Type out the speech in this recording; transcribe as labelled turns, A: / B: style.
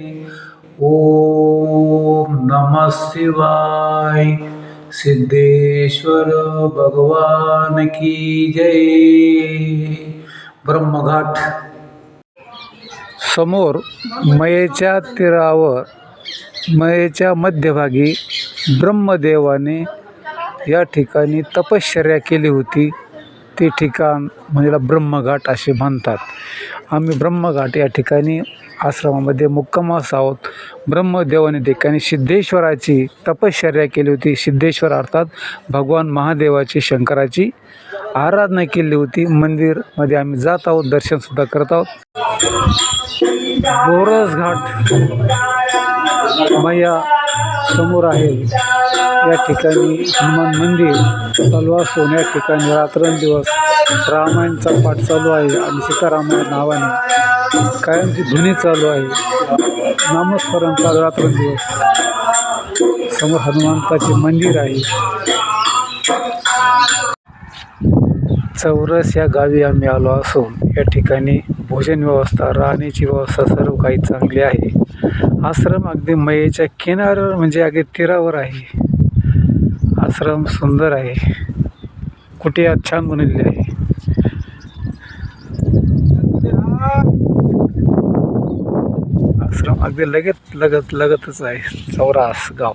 A: ओम नमः शिवाय। सिद्धेश्वर भगवान की जय। ब्रह्मघाट समोर मयेच्या तीरावर मयेच्या मध्यभागी ब्रह्मदेवाने या ठिकाणी तपश्चर्या केली होती। ते ठिकाण म्हणजे ब्रह्मघाट असे म्हणतात। आम्ही ब्रह्मघाट या ठिकाणी आश्रमामध्ये मुक्कामास आहोत। ब्रह्मदेवाने ठिकाणी सिद्धेश्वराची तपश्चर्या केली होती। सिद्धेश्वर अर्थात भगवान महादेवाची शंकराची आराधना केली होती। मंदिरमध्ये आम्ही जात आहोत, दर्शनसुद्धा करत आहोत। बोरस घाट मैया समोर आहे। या ठिकाणी हनुमान मंदिर चालू असून या ठिकाणी रात्रंदिवस रामायणचा पाठ चालू आहे आणि सीतारामाया नावाने कायमची ध्वनी चालू आहे। नामस्मरण चालू रात्रंदिवस। समोर हनुमंताचे मंदिर आहे। चौरस या गावी आम्ही आलो असून या ठिकाणी भोजन व्यवस्था, राहण्याची व्यवस्था सर्व काही चांगली आहे। आश्रम अगदी मयेच्या किनाऱ्यावर म्हणजे अगदी तीरावर आहे। आश्रम सुंदर आहे, कुटिया छान बनवलेली आहे। आश्रम अगदी लगतच आहे चौरास गाव।